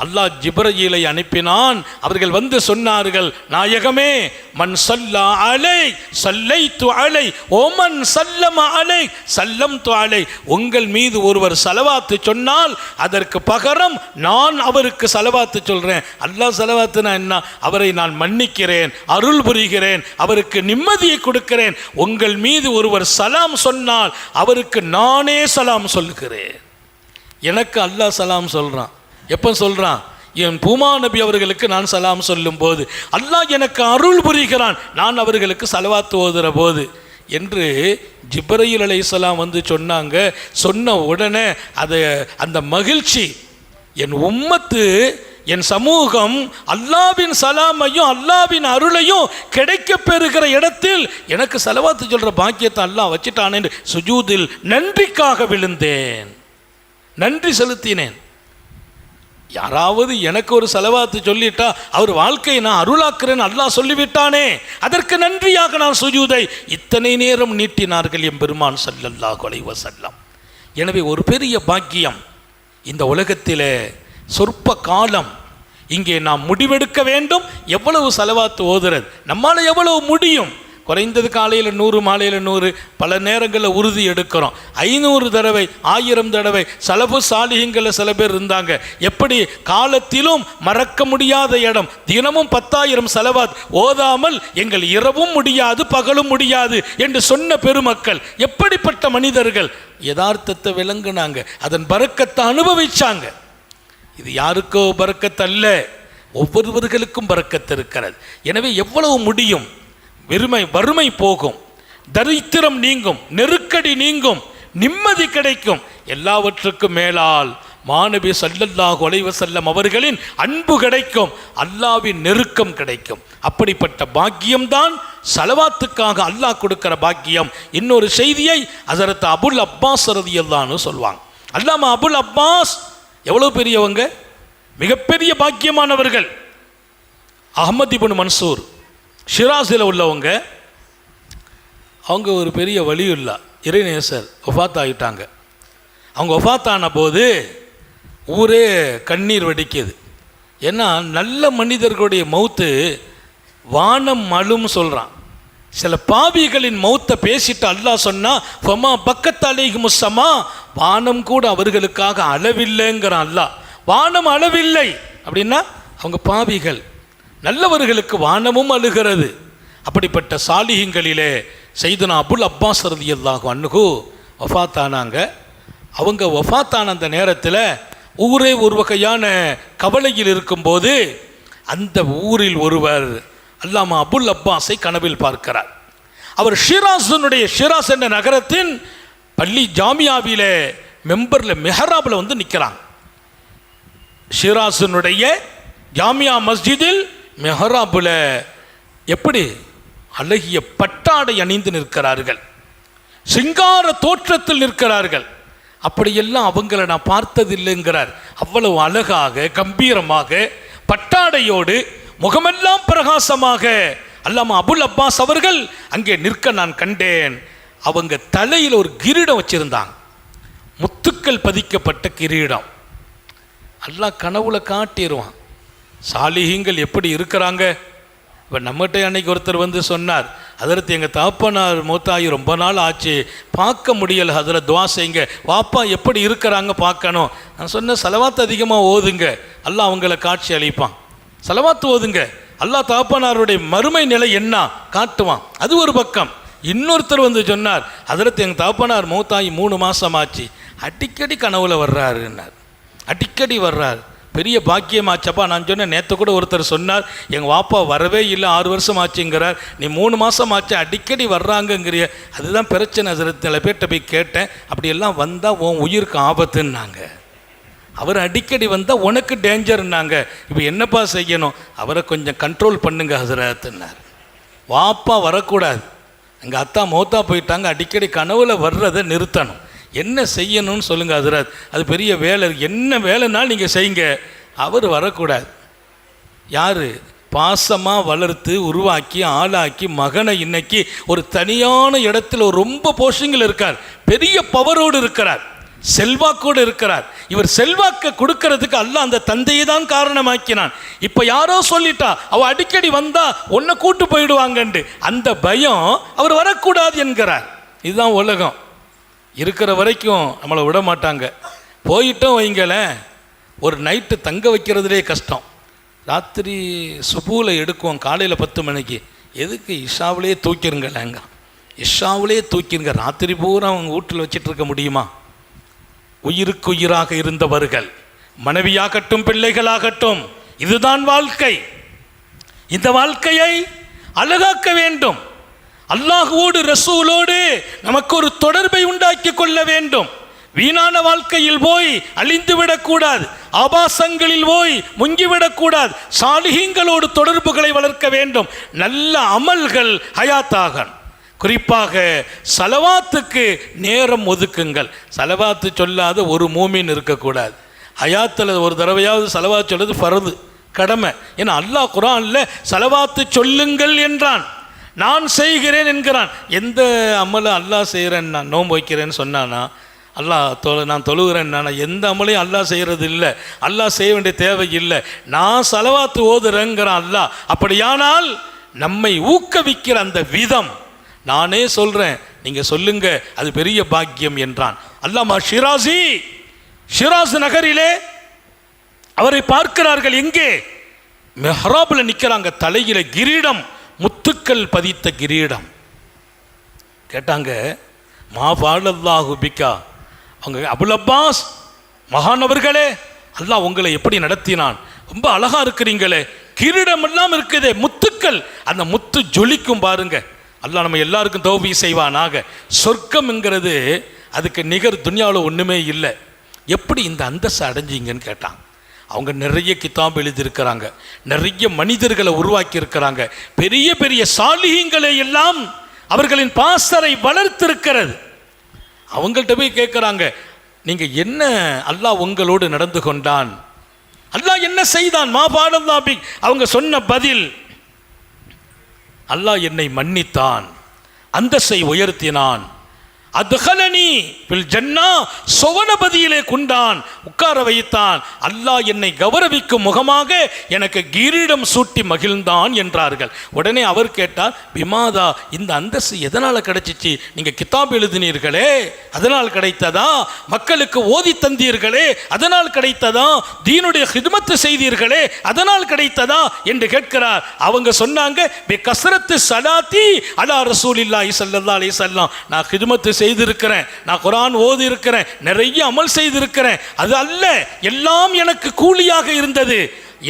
அல்லாஹ் ஜிப்ரீலை அனுப்பினான். அவர்கள் வந்து சொன்னார்கள், நாயகமே, மன் ஸல்லா அலை ஸல்லைத்து அலை ஓமன் ஸல்லம அலை ஸல்லம்து அலை. உங்கள் மீது ஒருவர் ஸலவாத்து சொன்னால் அதற்கு பகரம் நான் அவருக்கு ஸலவாத்து சொல்கிறேன். அல்லாஹ் ஸலவாத்துனா என்ன? அவரை நான் மன்னிக்கிறேன், அருள் புரிகிறேன், அவருக்கு நிம்மதியை கொடுக்கிறேன். உங்கள் மீது ஒருவர் சலாம் சொன்னால் அவருக்கு நானே சலாம் சொல்கிறேன். எனக்கு அல்லாஹ் சலாம் சொல்கிறான். எப்போ சொல்கிறான்? என் பூமா நபி அவர்களுக்கு நான் சலாம் சொல்லும் போது. அல்லாஹ் எனக்கு அருள் புரிகிறான், நான் அவர்களுக்கு சலவாத்து ஓதுகிற போது என்று ஜிப்ரீல் அலைஹிஸ்ஸலாம் வந்து சொன்னாங்க. சொன்ன உடனே அந்த மகிழ்ச்சி, என் உம்மத்து, என் சமூகம் அல்லாவின் சலாமையும் அல்லாவின் அருளையும் கிடைக்க பெறுகிற இடத்தில் எனக்கு சலவாத்து சொல்கிற பாக்கியத்தை அல்லாஹ் வச்சுட்டான் என்று சுஜூதில் நன்றிக்காக விழுந்தேன், நன்றி செலுத்தினேன். யாராவது எனக்கு ஒரு சலவாத்து சொல்லிட்டா அவர் வாழ்க்கையை நான் அருளாக்குறேன் அல்லாஹ் சொல்லிவிட்டானே, அதற்கு நன்றியாக நான் சுஜூதை இத்தனை நேரம் நீட்டினார்கள் என் பெருமான் ஸல்லல்லாஹு அலைஹி வஸல்லம். எனவே ஒரு பெரிய பாக்கியம். இந்த உலகத்திலே சொற்ப காலம் இங்கே நாம் முடிவெடுக்க வேண்டும். எவ்வளவு சலவாத்து ஓதுறது, நம்மால் எவ்வளவு முடியும்? குறைந்தது காலையில் 100, மாலையில் 100, பல நேரங்களில் உறுதி எடுக்கிறோம். 500 தடவை, 1000 தடவை. சலபு சாலிஹீன்களில் சில பேர் இருந்தாங்க, எப்படி காலத்திலும் மறக்க முடியாத இடம், தினமும் 10,000 சலவாத் ஓதாமல் எங்கள் இரவும் முடியாது பகலும் முடியாது என்று சொன்ன பெருமக்கள். எப்படிப்பட்ட மனிதர்கள்! யதார்த்தத்தை விளங்குனாங்க, அதன் பரக்கத்தை அனுபவிச்சாங்க. இது யாருக்கோ பரக்கத்து அல்ல, ஒவ்வொருவர்களுக்கும் பரக்கத்து இருக்கிறது. எனவே எவ்வளவு முடியும்? வறுமை போகும், தரித்திரம் நீங்கும், நெருக்கடி நீங்கும், நிம்மதி கிடைக்கும். எல்லாவற்றுக்கும் மேலால் மாநபி ஸல்லல்லாஹு அலைஹி வஸல்லம் அவர்களின் அன்பு கிடைக்கும், அல்லாஹ்வின் நெருக்கம் கிடைக்கும். அப்படிப்பட்ட பாக்கியம்தான் சலவாத்துக்காக அல்லாஹ் கொடுக்கிற பாக்கியம். இன்னொரு செய்தியை ஹஸரத் அபுல் அப்பாஸ் ரலியல்லாஹு அன்ஹு சொல்வாங்க. அல்லாமா அபுல் அப்பாஸ் எவ்வளோ பெரியவங்க, மிகப்பெரிய பாக்கியமானவர்கள். அஹ்மத் இப்னு மன்சூர் ஷிராஸில் உள்ளவங்க. அவங்க ஒரு பெரிய வலியுல்லா இறைநேசர், வஃபாத் ஆகிட்டாங்க. அவங்க வஃபாத் ஆன போது ஊரே கண்ணீர் வடிக்குது. ஏன்னா நல்ல மனிதர்களுடைய மௌத்து வானம் அழும் சொல்கிறான். சில பாவிகளின் மௌத்தை பேசிட்டு அல்லாஹ் சொன்னா, ஃபமா பக்கத்தாலேஹி முஸ்ஸமா, வானம் கூட அவர்களுக்காக அளவில்லைங்கிறான் அல்லாஹ். வானம் அளவில்லை அப்படின்னா அவங்க பாவிகள். நல்லவர்களுக்கு வானமும் அழுகிறது. அப்படிப்பட்ட சாலிஹீன்களிலே சையதுனா அபுல் அப்பாஸ் ரலியல்லாஹு அன்ஹு வஃபாத் ஆனாங்க. அவங்க வஃபாத் ஆன அந்த நேரத்தில் ஊரே ஒரு வகையான கவலையில் இருக்கும்போது அந்த ஊரில் ஒருவர் அல்லாமா அபுல் அப்பாஸை கனவில் பார்க்கிறார். அவர் ஷிராஸ் என்ற நகரத்தின் பள்ளி ஜாமியாவிலே மெம்பரில் மெஹராபில் வந்து நிற்கிறாங்க. ஷிராஸினுடைய ஜாமியா மஸ்ஜிதில் மெஹராபில் எப்படி அழகிய பட்டாடை அணிந்து நிற்கிறார்கள், சிங்கார தோற்றத்தில் நிற்கிறார்கள். அப்படியெல்லாம் அவங்கள நான் பார்த்ததில்லைங்கிறார். அவ்வளவு அழகாக கம்பீரமாக பட்டாடையோடு முகமெல்லாம் பிரகாசமாக அல்லாமா அபுல் அப்பாஸ் அவர்கள் அங்கே நிற்க நான் கண்டேன். அவங்க தலையில் ஒரு கிரீடம் வச்சிருந்தாங்க, முத்துக்கள் பதிக்கப்பட்ட கிரீடம். அல்லாஹ் கனவுல காட்டிடுவான். சாலிஹீன்கள் எப்படி இருக்கிறாங்க. இப்போ நம்மகிட்ட அன்னைக்கு ஒருத்தர் வந்து சொன்னார், ஹதரத் எங்கள் தாப்பனார் மூத்தாகி ரொம்ப நாள் ஆச்சு, பார்க்க முடியலை ஹதரத், துவா செய்யுங்க, வாப்பா எப்படி இருக்கிறாங்க பார்க்கணும். நான் சொன்னேன், சலவாத் அதிகமாக ஓதுங்க, அல்லாஹ் அவங்கள காட்சி அளிப்பான். சலவாத்து ஓதுங்க. அல்லாஹ் தகப்பனாருடைய மறுமை நிலை என்ன காட்டுவான். அது ஒரு பக்கம். இன்னொருத்தர் வந்து சொன்னார், ஹதரத் எங்கள் தகப்பனார் மௌத்தாகி 3 மாதம் ஆச்சு, அடிக்கடி கனவுல வர்றாருன்னார். அடிக்கடி வர்றார், பெரிய பாக்கியமாச்சப்பா. நான் சொன்னேன், நேற்று கூட ஒருத்தர் சொன்னார், எங்கள் வாப்பா வரவே இல்லை 6 வருஷம் ஆச்சுங்கிறார், நீ 3 மாதம் ஆச்சு அடிக்கடி வர்றாங்கங்கிறிய. அதுதான் பிரச்சனை ஹதரத். சில பேர்கிட்ட போய் கேட்டேன், அப்படியெல்லாம் வந்தால் உன் உயிருக்கு ஆபத்துன்னாங்க. அவர் அடிக்கடி வந்தால் உனக்கு டேஞ்சர்னாங்க. இப்போ என்னப்பா செய்யணும்? அவரை கொஞ்சம் கண்ட்ரோல் பண்ணுங்க ஹசரத்துன்னார். வாப்பா வரக்கூடாது, எங்கள் அத்தா மௌத்தா போயிட்டாங்க, அடிக்கடி கனவுல வர்றதை நிறுத்தணும். என்ன செய்யணும்னு சொல்லுங்கள் ஹசரத். அது பெரிய வேலை, என்ன வேலைனாலும் நீங்கள் செய்யுங்க. அவர் வரக்கூடாது. யார் பாசமாக வளர்த்து உருவாக்கி ஆளாக்கி மகனை இன்னைக்கு ஒரு தனியான இடத்துல ரொம்ப போஷிங்கில் இருக்கார், பெரிய பவரோடு இருக்கிறார், செல்வாக்கோடு இருக்கிறார். இவர் செல்வாக்க கொடுக்கறதுக்கு அல்லாஹ் அந்த தந்தையை தான் காரணமாக்கினான். இப்போ யாரோ சொல்லிட்டா, அவ அடிக்கடி வந்தா உன்னை கூட்டு போயிடுவாங்கண்டு அந்த பயம் அவர் வரக்கூடாது என்கிறார். இதுதான் உலகம். இருக்கிற வரைக்கும் நம்மளை விட மாட்டாங்க. போயிட்டோம் வைங்களேன், ஒரு நைட்டு தங்க வைக்கிறதுலே கஷ்டம். ராத்திரி சுபூவில் எடுக்குவோம், காலையில் 10 மணிக்கு. எதுக்கு? இஷாவிலே தூக்கிருங்களேங்க, இஷாவிலே தூக்கிருங்க. ராத்திரி பூரா அவங்க வீட்டில் வச்சிட்டு இருக்க முடியுமா? உயிருக்கு உயிராக இருந்தவர்கள், மனைவியாகட்டும் பிள்ளைகளாகட்டும், இதுதான் வாழ்க்கை. இந்த வாழ்க்கையை அழகாக்க வேண்டும். அல்லாஹ்வோடு ரசூலோடு நமக்கு ஒரு தொடர்பை உண்டாக்கி கொள்ள வேண்டும். வீணான வாழ்க்கையில் போய் அழிந்து விடக்கூடாது, ஆபாசங்களில் போய் முங்கிவிடக்கூடாது. சாலிஹீங்களோடு தொடர்புகளை வளர்க்க வேண்டும். நல்ல அமல்கள் ஹயாத்தாகன். குறிப்பாக சலவாத்துக்கு நேரம் ஒதுக்குங்கள். சலவாத்து சொல்லாத ஒரு மூமின் இருக்கக்கூடாது. ஹயாத்தில் ஒரு தடவையாவது சலவாத்து சொல்றது ஃபர்து, கடமை. ஏன்னா அல்லாஹ் குர்ஆனில் சலவாத்து சொல்லுங்கள் என்றான், நான் செய்கிறேன் என்கிறான். எந்த அமலை அல்லாஹ் செய்கிறேன், நான் நோன்பு வைக்கிறேன்னு சொன்னானா, அல்லாஹ் நான் தொழுகிறேன், எந்த அமலையும் அல்லாஹ் செய்கிறது இல்லை, அல்லாஹ் செய்ய வேண்டிய தேவை இல்லை. நான் சலவாத்து ஓதுறேங்கிறான் அல்லாஹ். அப்படியானால் நம்மை ஊக்குவிக்கிற அந்த விதம், நானே சொல்கிறேன் நீங்கள் சொல்லுங்க, அது பெரிய பாக்கியம் என்றான். அல்லாமா ஷிராஸ் நகரிலே அவரை பார்க்கிறார்கள். எங்கே? மெஹ்ராபில் நிற்கிறாங்க, தலையில கிரீடம், முத்துக்கள் பதித்த கிரீடம். கேட்டாங்க, மா ஃபாலல்லாஹு பிகா, அவங்க அபுல் அப்பாஸ் மகானவர்களே, அல்லாஹ் உங்களை எப்படி நடத்தினான், ரொம்ப அழகா இருக்கிறீங்களே, கிரீடம் எல்லாம் இருக்குதே, முத்துக்கள், அந்த முத்து ஜொலிக்கும் பாருங்க. அல்லாஹ் நம்ம எல்லாருக்கும் தௌஃபீக் செய்வானாக. சொர்க்கம்ங்கிறது அதுக்கு நிகர் துன்யாவில் ஒன்றுமே இல்லை. எப்படி இந்த அந்தஸ்தை அடைஞ்சிங்கன்னு கேட்டாங்க. அவங்க நிறைய கிதாப் எழுதியிருக்கிறாங்க, நிறைய மனிதர்களை உருவாக்கி இருக்கிறாங்க, பெரிய பெரிய சாலிஹீங்களை எல்லாம் அவர்களின் பாசறை வளர்த்திருக்கிறது. அவங்கள்ட்ட போய் கேட்குறாங்க, நீங்கள் என்ன அல்லாஹ் உங்களோடு நடந்து கொண்டான், அல்லாஹ் என்ன செய்தான்? மா பாடல்லாபி. அவங்க சொன்ன பதில், அல்லாஹ் என்னை மன்னித்தான், அந்தஸ்தை உயர்த்தினான். அத்ஹலனி பில் ஜன்னா, சொவனபதியிலே கொண்டான், உட்கார வைத்தான். அல்லாஹ் என்னை கௌரவிக்கும் முகமாக எனக்கு கிரீடம் சூட்டி மகிழ்ந்தான் என்றார்கள். உடனே அவர் கேட்டார், பிமாதா, இந்த அந்தஸ்து எதனால் கிடைச்சிச்சு? நீங்கள் கிதாப் எழுதினீர்களே அதனால் கிடைத்ததா? மக்களுக்கு ஓதி தந்தீர்களே அதனால் கிடைத்ததா? தீனுடைய ஹித்மத்து செய்தீர்களே அதனால் கிடைத்ததா என்று கேட்கிறார். அவங்க சொன்னாங்க, பி கஸ்ரத்து ஸலாத்தி அலா ரசூலில்லாஹி ஸல்லல்லாஹு அலைஹி வஸல்லம், நான் ஹித்மத்து செய்திருக்கிறேன், நான் குர்ஆன் ஓதி இருக்கிறேன், நிறைய அமல் செய்திருக்கிறேன், அது அல்ல, எல்லாம் எனக்கு கூலியாக இருந்தது.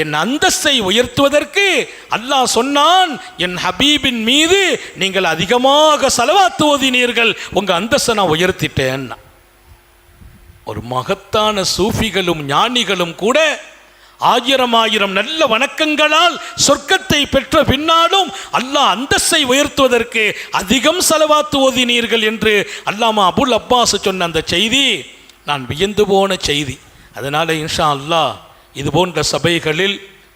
என் அந்தஸ்தை உயர்த்துவதற்கு அல்லாஹ் சொன்னான், என் ஹபீபின் மீது நீங்கள் அதிகமாக ஸலவாத் ஓதினீர்கள், உங்க அந்தஸ்தை நான் உயர்த்திட்டேன். ஒரு மகத்தான சூஃபிகளும் ஞானிகளும் கூட 1000 நல்ல வணக்கங்களால் சொர்க்கத்தை பெற்ற பின்னாலும் அல்லாஹ் அந்தஸ்தை உயர்த்துவதற்கு அதிகம் ஸலவாத் ஓதினீர்கள் என்று அல்லாமா அபுல் அப்பாஸ் சொன்ன அந்த செய்தி நான் வியந்து போன செய்தி. அதனால் இன்ஷா அல்லாஹ் இது போன்ற சபைகளில்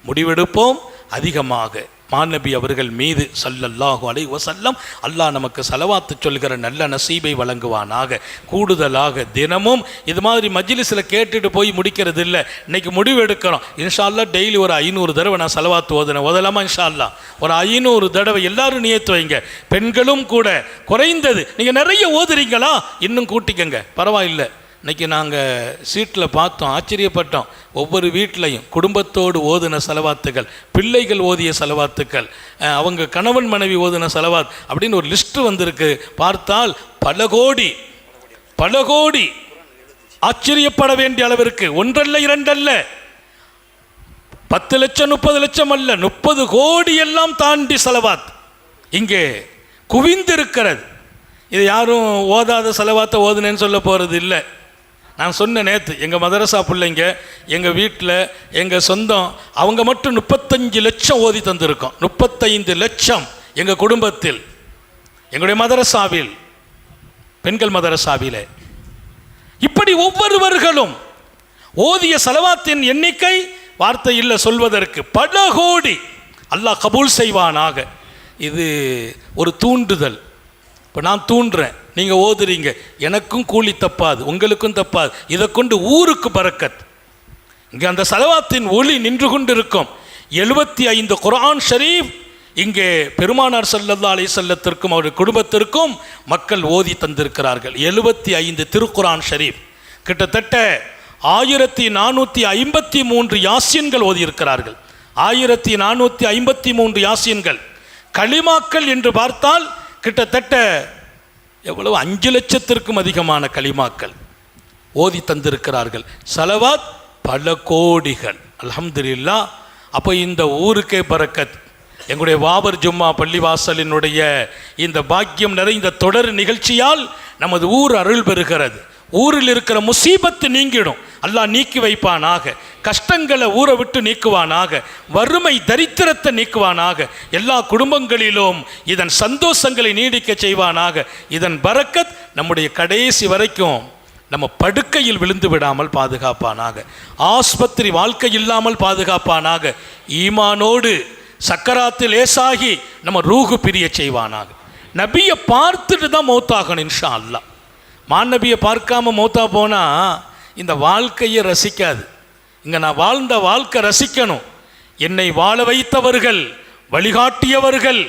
முடிவெடுப்போம். அதிகமாக மாநபி அவர்கள் மீது ஸல்லல்லாஹு அலைஹி வஸல்லம் அல்லாஹ் நமக்கு ஸலவாத்து சொல்கிற நல்ல நசீபை வழங்குவானாக. கூடுதலாக தினமும் இது மாதிரி மஜ்லிஸில் கேட்டுட்டு போய் முடிக்கிறது இல்லை. இன்னைக்கு முடிவு எடுக்கிறோம், இன்ஷா அல்லாஹ் டெய்லி ஒரு 500 தடவை நான் ஸலவாத்து ஓதலாமா? இன்ஷா அல்லாஹ் ஒரு 500 தடவை எல்லாரும் நியத்து வைங்க. பெண்களும் கூட குறைந்தது, நீங்கள் நிறைய ஓதுறீங்களா இன்னும் கூட்டிக்கங்க, பரவாயில்லை. இன்றைக்கி நாங்கள் சீட்டில் பார்த்தோம், ஆச்சரியப்பட்டோம். ஒவ்வொரு வீட்லையும் குடும்பத்தோடு ஓதுன செலவாத்துக்கள், பிள்ளைகள் ஓதிய செலவாத்துக்கள், அவங்க கணவன் மனைவி ஓதுன செலவாத் அப்படின்னு ஒரு லிஸ்ட்டு வந்திருக்கு. பார்த்தால் பல கோடி ஆச்சரியப்பட வேண்டிய அளவிற்கு, ஒன்றல்ல இரண்டல்ல, 10 லட்சம் 30 லட்சம் அல்ல, 30 கோடி எல்லாம் தாண்டி செலவாத் இங்கே குவிந்திருக்கிறது. இது யாரும் ஓதாத செலவாத்தை ஓதுனேன்னு சொல்ல போகிறது இல்லை. நான் சொன்ன நேற்று எங்கள் மதரசா பிள்ளைங்க எங்கள் வீட்டில் எங்கள் சொந்தம் அவங்க மட்டும் 35 லட்சம் ஓதி தந்திருக்கோம். 35 லட்சம் எங்கள் குடும்பத்தில், எங்களுடைய மதரசாவில், பெண்கள் மதரசாவிலே. இப்படி ஒவ்வொருவர்களும் ஓதிய செலவாத்தின் எண்ணிக்கை வார்த்தை இல்லை சொல்வதற்கு, பல கோடி. அல்லாஹ் கபூல் செய்வானாக. இது ஒரு தூண்டுதல். இப்போ நான் தூண்டுறேன், நீங்கள் ஓதுறீங்க, எனக்கும் கூலி தப்பாது, உங்களுக்கும் தப்பாது. இதை கொண்டு ஊருக்கு பரக்கத். இங்கே அந்த செலவாத்தின் ஒளி நின்று கொண்டு இருக்கும். 75 குர்ஆன் ஷரீஃப் இங்கே பெருமானார் ஸல்லல்லாஹு அலைஹி வஸல்லத்திற்கும் அவருடைய குடும்பத்திற்கும் மக்கள் ஓதி தந்திருக்கிறார்கள். 75 திருக்குர்ஆன் ஷரீஃப், கிட்டத்தட்ட 1453 யாசீன்கள் ஓதியிருக்கிறார்கள். 1453 யாசீன்கள். களிமாக்கள் என்று பார்த்தால் கிட்டத்தட்ட எவ்வளவு 5 லட்சத்திற்கும் அதிகமான களிமாக்கள் ஓதி தந்திருக்கிறார்கள். சலவாத் பல கோடிகள். அல்ஹம்துலில்லாஹ். அப்போ இந்த ஊருக்கே பரக்கத். எங்களுடைய வாபர் ஜும்மா பள்ளிவாசலினுடைய இந்த பாக்கியம் நிறைந்த தொடர் நிகழ்ச்சியால் நமது ஊர் அருள் பெறுகிறது. ஊரில் இருக்கிற முசீபத்து நீங்கிடும், அல்லாஹ் நீக்கி வைப்பானாக. கஷ்டங்களை ஊரை விட்டு நீக்குவானாக. வறுமை தரித்திரத்தை நீக்குவானாக. எல்லா குடும்பங்களிலும் இதன் சந்தோஷங்களை நீடிக்க செய்வானாக. இதன் பரக்கத் நம்முடைய கடைசி வரைக்கும் நம்ம படுக்கையில் விழுந்து விடாமல் பாதுகாப்பானாக. ஆஸ்பத்திரி வாழ்க்கை இல்லாமல் பாதுகாப்பானாக. ஈமானோடு சக்கராத்தில் லேசாகி நம்ம ரூஹு பிரிய செய்வானாக. நபியை பார்த்துட்டு தான் மௌத்தாகணும் இன்ஷா அல்லாஹ். மாநபியை பார்க்காம மௌத்தா போனால் இந்த வாழ்க்கையை ரசிக்காது. இங்கே நான் வாழ்ந்த வாழ்க்கை ரசிக்கணும். என்னை வாழ வைத்தவர்கள், வழிகாட்டியவர்கள்,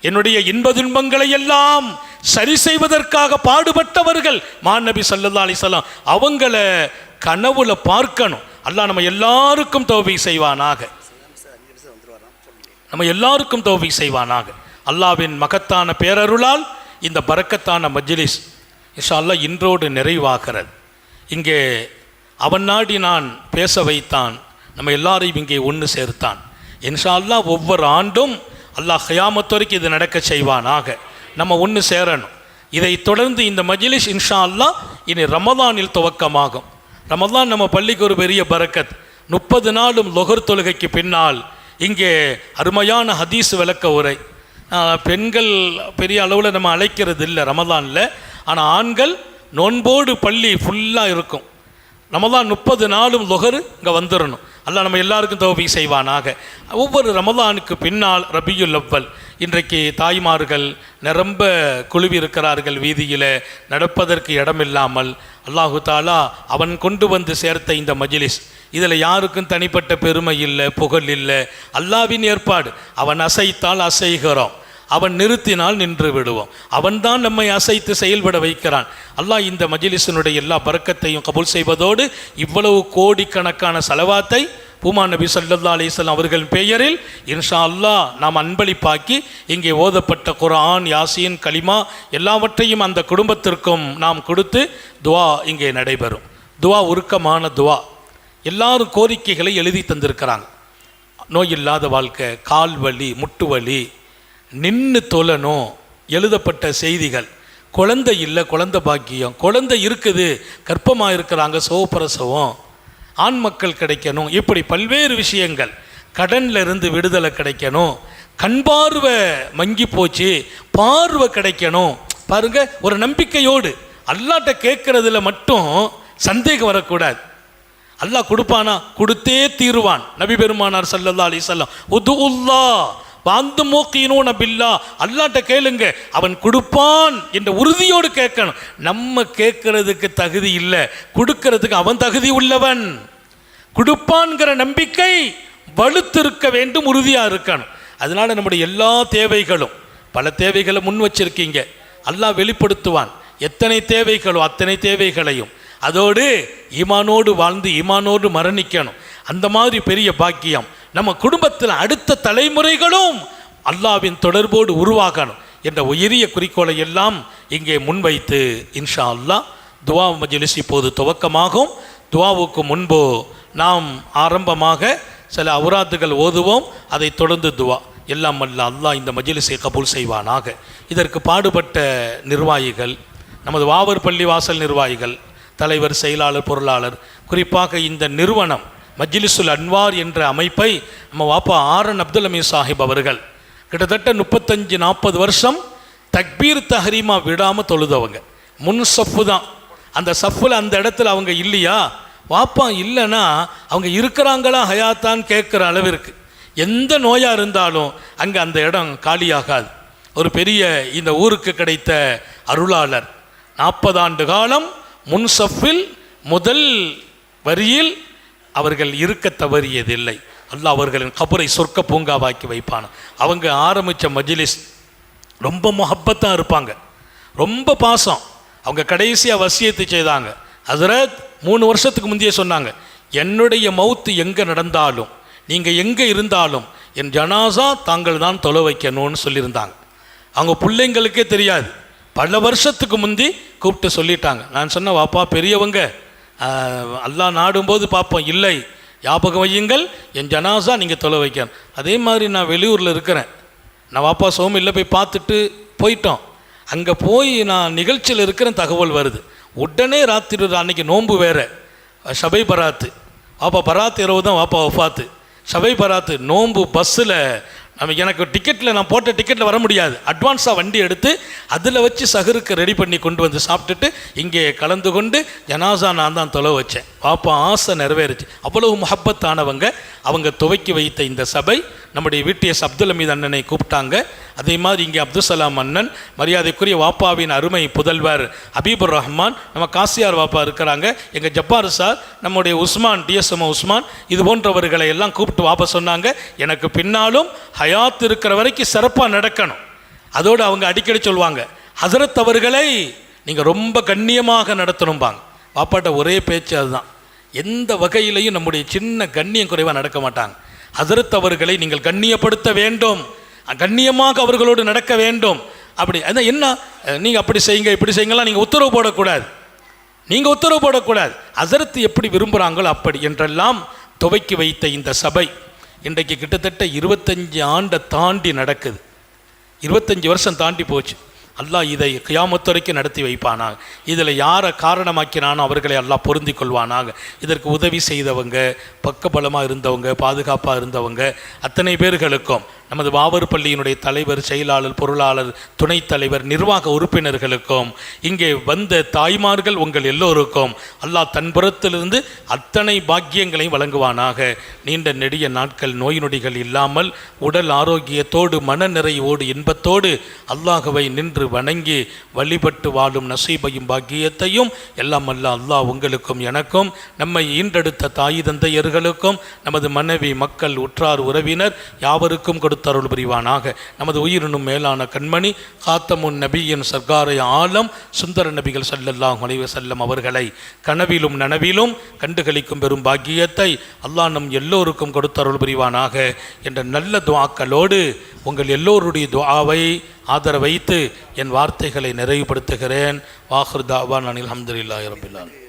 என்னுடைய இன்ப துன்பங்களை எல்லாம் சரி செய்வதற்காக பாடுபட்டவர்கள் மாநபி ஸல்லல்லாஹு அலைஹி வஸல்லம். அவங்கள கனவுல பார்க்கணும். அல்லாஹ் நம்ம எல்லாருக்கும் தௌஃபீக் செய்வானாக. நம்ம எல்லாருக்கும் தௌஃபீக் செய்வானாக. அல்லாஹ்வின் மகத்தான பேரருளால் இந்த பரக்கத்தான மஜ்லிஸ் இன்ஷா அல்லாஹ் இன்றோடு நிறைவாகிறது. இங்கே அவன் நாடி நான் பேச வைத்தான், நம்ம எல்லாரையும் இங்கே ஒன்று சேர்த்தான். இன்ஷா அல்லாஹ் ஒவ்வொரு ஆண்டும் அல்லாஹ் கியாமத் வரைக்கும் இது நடக்க செய்வானாக. நம்ம ஒன்று சேரணும். இதை தொடர்ந்து இந்த மஜ்லிஸ் இன்ஷா அல்லாஹ் இனி ரமதானில் துவக்கமாகும். ரமதான் நம்ம பள்ளிக்கு ஒரு பெரிய பரக்கத். 30 நாளும் லொஹர் தொழுகைக்கு பின்னால் இங்கே அருமையான ஹதீஸ் விளக்க உரை. பெண்கள் பெரிய அளவில் நம்ம அழைக்கிறது இல்லை ரமதானில். ஆனால் ஆண்கள் நோன்போடு பள்ளி ஃபுல்லாக இருக்கும். ரமதான் 30 நாளும் லொஹர் இங்கே வந்துடணும். அல்லாஹ் நம்ம எல்லாருக்கும் தௌஃபீக் செய்வானாக. ஒவ்வொரு ரமதானுக்கு பின்னால் ரபியுல் அவ்வல். இன்றைக்கு தாய்மார்கள் நிரம்ப குழுவி இருக்கிறார்கள் வீதியில், நடப்பதற்கு இடமில்லாமல். அல்லாஹு தாலா அவன் கொண்டு வந்து சேர்த்த இந்த மஜ்லிஸ், இதில் யாருக்கும் தனிப்பட்ட பெருமை இல்லை, புகழ் இல்லை. அல்லாஹ்வின் ஏற்பாடு. அவன் அசைத்தால் அசைகிறோம், அவன் நிறுத்தினால் நின்று விடுவோம். அவன்தான் நம்மை அசைத்து செயல்பட வைக்கிறான். அல்லாஹ் இந்த மஜ்லிஸினுடைய எல்லா பரக்கத்தையும் கபூல் செய்வதோடு இவ்வளவு கோடிக்கணக்கான செலவாத்தை பூமா நபி ஸல்லல்லாஹு அலைஹி வஸல்லம் அவர்கள் பெயரில் இன்ஷா அல்லாஹ் நாம் அன்பளிப்பாக்கி இங்கே ஓதப்பட்ட குர்ஆன், யாசீன், கலிமா எல்லாவற்றையும் அந்த குடும்பத்திற்கும் நாம் கொடுத்து துவா இங்கே நடைபெறும். துவா உருக்கமான துவா. எல்லாரும் கோரிக்கைகளை எழுதி தந்திருக்கிறாங்க. நோய் இல்லாத வாழ்க்கை, கால் வலி, முட்டு வலி, நின்று தொழணும், எழுதப்பட்ட செய்திகள், குழந்தை இல்லை குழந்தை பாக்கியம், குழந்தை இருக்குது கர்ப்பமாக இருக்கிறாங்க சோப்பிரசவம், ஆண் மக்கள் கிடைக்கணும், இப்படி பல்வேறு விஷயங்கள். கடனில் இருந்து விடுதலை கிடைக்கணும், கண் பார்வை மங்கி போச்சு பார்வை கிடைக்கணும். பாருங்க, ஒரு நம்பிக்கையோடு அல்லாஹ்ட்ட கேட்கறதுல மட்டும் சந்தேகம் வரக்கூடாது. அல்லாஹ் கொடுப்பானா? கொடுத்தே தீருவான். நபி பெருமானார் ஸல்லல்லாஹு அலைஹி வஸல்லம் உதுல்லாஹ் வாந்து மூக்கினூன பில்லாஹ், அல்லாஹ்ட்ட கேளுங்க அவன் கொடுப்பான் என்ற உறுதியோடு கேட்கணும். நம்ம கேட்கறதுக்கு தகுதி இல்லை, கொடுக்கறதுக்கு அவன் தகுதி உள்ளவன். கொடுப்பான்கிற நம்பிக்கை வலுத்திருக்க வேண்டும், உறுதியாக இருக்கணும். அதனால நம்முடைய எல்லா தேவைகளும், பல தேவைகளை முன் வச்சிருக்கீங்க, அல்லாஹ் வெளிப்படுத்துவான். எத்தனை தேவைகளோ அத்தனை தேவைகளையும் அதோடு ஈமானோடு வாழ்ந்து ஈமானோடு மரணிக்கணும். அந்த மாதிரி பெரிய பாக்கியம் நம்ம குடும்பத்தில் அடுத்த தலைமுறைகளும் அல்லாஹ்வின் தொடர்போடு உருவாகணும் என்ற உயரிய குறிக்கோளை எல்லாம் இங்கே முன்வைத்து இன்ஷா அல்லாஹ் துவா மஜ்லிஸ் இப்போது துவக்கமாகும். துவாவுக்கு முன்பு நாம் ஆரம்பமாக சில அவுராத்துகள் ஓதுவோம். அதை தொடர்ந்து துவா. எல்லாம் அல்ல அல்லாஹ் இந்த மஜ்லிஸை கபூல் செய்வானாக. இதற்கு பாடுபட்ட நிர்வாகிகள், நமது வாவர் பள்ளி வாசல் நிர்வாகிகள், தலைவர், செயலாளர், பொருளாளர், குறிப்பாக இந்த நிறுவனம் மஜ்லிஸுல் அன்வார் என்ற அமைப்பை நம்ம வாப்பா ஆரன் அப்துல் அமீர் சாஹிப் அவர்கள் கிட்டத்தட்ட 35-40 வருஷம் தக்பீர் தஹரீமா விடாமல் தொழுதவங்க. முன் சஃப்பு தான். அந்த சஃப்பில் அந்த இடத்துல அவங்க இல்லையா, வாப்பா இல்லைன்னா அவங்க இருக்கிறாங்களா ஹயாத்தான்னு கேட்குற அளவிற்கு எந்த நோயாக இருந்தாலும் அங்கே அந்த இடம் காலியாகாது. ஒரு பெரிய இந்த ஊருக்கு கிடைத்த அருளாளர் 40 ஆண்டு காலம் முன் சஃப்பில் முதல் வரியில் அவர்கள் இருக்க தவறியதில்லை. அல்லாஹ் அவர்களின் கபரை சொர்க்க பூங்காவாக்கி வைப்பான. அவங்க ஆரம்பித்த மஜ்லிஸ் ரொம்ப முஹப்பத்தாக இருப்பாங்க, ரொம்ப பாசம். அவங்க கடைசியாக வசியத்தை செய்தாங்க. ஹஸ்ரத் 3 வருஷத்துக்கு முந்தைய சொன்னாங்க, என்னுடைய மௌத்து எங்கே நடந்தாலும் நீங்கள் எங்கே இருந்தாலும் என் ஜனாசா தாங்கள் தான் தொலை வைக்கணும்னு சொல்லியிருந்தாங்க. அவங்க பிள்ளைங்களுக்கே தெரியாது. பல வருஷத்துக்கு முந்தி கூப்பிட்டு சொல்லிட்டாங்க. நான் சொன்ன வாப்பா பெரியவங்க, அல்லாஹ் நாடும்போது பார்ப்போம், இல்லை ஞாபகம் வையுங்கள், என் ஜனாசா நீங்கள் தொலை வைக்கணும். அதே மாதிரி நான் வெளியூரில் இருக்கிறேன். நான் வாப்பா சோமில்ல போய் பார்த்துட்டு போயிட்டோம். அங்கே போய் நான் நிகழ்ச்சியில் இருக்கிற தகவல் வருது. உடனே ராத்திரி அன்னைக்கு நோன்பு வேறு, ஷபை பராத்து. வாப்பா பராத்து இரவு தான் வாப்பா வஃபாத்து. ஷபை பராத்து நோன்பு பஸ்ஸில் எனக்கு டிக்கெட்டில் நான் போட்ட டிக்கெட்டில் வர முடியாது. அட்வான்ஸாக வண்டி எடுத்து அதில் வச்சு சஹருக்கு ரெடி பண்ணி கொண்டு வந்து சாப்பிட்டுட்டு இங்கே கலந்து கொண்டு ஜனாசா நான் தான் தொலை வச்சேன். பாப்பா ஆசை நிறைவேறுச்சு. அவ்வளவு முஹப்பத்தானவங்க. அவங்க துவக்கி வைத்த இந்த சபை நம்முடைய VTS அப்துல் அமீத் அண்ணனை கூப்பிட்டாங்க. அதே மாதிரி இங்கே அப்துல் சலாம் அண்ணன், மரியாதைக்குரிய வாப்பாவின் அருமை புதல்வர் ஹபீபுர் ரஹ்மான், நம்ம காசியார் வாப்பா இருக்கிறாங்க, எங்கள் ஜப்பார் சார், நம்முடைய உஸ்மான், DSM உஸ்மான், இது போன்றவர்களை எல்லாம் கூப்பிட்டு வாப்பா சொன்னாங்க, எனக்கு பின்னாலும் ஹயாத் இருக்கிற வரைக்கும் சிறப்பாக நடக்கணும். அதோடு அவங்க அடிக்கடி சொல்லுவாங்க, ஹசரத் அவர்களை நீங்கள் ரொம்ப கண்ணியமாக நடத்தணும்பாங்க. வாப்பாட்ட ஒரே பேச்சு அதுதான். எந்த வகையிலையும் நம்முடைய சின்ன கண்ணியம் குறைவாக நடக்க மாட்டாங்க. ஹசரத் அவர்களை நீங்கள் கண்ணியப்படுத்த வேண்டும், கண்ணியமாக அவர்களோடு நடக்க வேண்டும். அப்படி அதான் என்ன, நீங்கள் அப்படி செய்யுங்க இப்படி செய்யுங்கலாம் நீங்கள் உத்தரவு போடக்கூடாது. நீங்கள் உத்தரவு போடக்கூடாது. ஹசரத் எப்படி விரும்புகிறாங்களோ அப்படி என்றெல்லாம் துவக்கி வைத்த இந்த சபை இன்றைக்கு கிட்டத்தட்ட 25 ஆண்டை தாண்டி நடக்குது. 25 வருஷம் தாண்டி போச்சு. அல்லாஹ் இதை கியாமத் வரைக்கும் நடத்தி வைப்பானாக. இதில் யாரை காரணமாக்கினானோ அவர்களை அல்லாஹ் பொருந்தி கொள்வானாக. இதற்கு உதவி செய்தவங்க, பக்கபலமாக இருந்தவங்க, பாதுகாப்பாக இருந்தவங்க அத்தனை பேர்களுக்கும், நமது வாவர் பள்ளியினுடைய தலைவர், செயலாளர், பொருளாளர், துணைத் தலைவர், நிர்வாக உறுப்பினர்களுக்கும், இங்கே வந்த தாய்மார்கள் உங்கள் எல்லோருக்கும் அல்லாஹ் தன்புறத்திலிருந்து அத்தனை பாக்கியங்களையும் வழங்குவானாக. நீண்ட நெடிய நாட்கள் நோய் நொடிகள் இல்லாமல் உடல் ஆரோக்கியத்தோடு மன நிறைவோடு இன்பத்தோடு அல்லாஹ்வை நின்று வணங்கி வழிபட்டு வாழும் நசீபையும் பாக்கியத்தையும் எல்லாம் அல்ல அல்லாஹ் உங்களுக்கும் எனக்கும், நம்மை ஈண்டெடுத்த தாய் தந்தையர்களுக்கும், நமது மனைவி, மக்கள், உற்றார், உறவினர் யாவருக்கும் கொடுத்தருள் புரிவானாக. நமது உயிரினும் மேலான கண்மணி காத்தமுன் நபியின் சர்க்காரை ஆலம் சுந்தர நபிகள் ஸல்லல்லாஹு அலைஹி வஸல்லம் அவர்களை கனவிலும் நனவிலும் கண்டுகளிக்கும் பெரும் பாக்கியத்தை அல்லாஹ் நம் எல்லோருக்கும் கொடுத்தருள் புரிவானாக என்ற நல்ல துஆக்களோடு உங்கள் எல்லோருடைய துஆவை ஆதரவைத்து என் வார்த்தைகளை நிறைவுபடுத்துகிறேன். வாஹிர் தாவான் அனில் அல்ஹம்துலில்லாஹி ரப்பில் ஆலமீன்.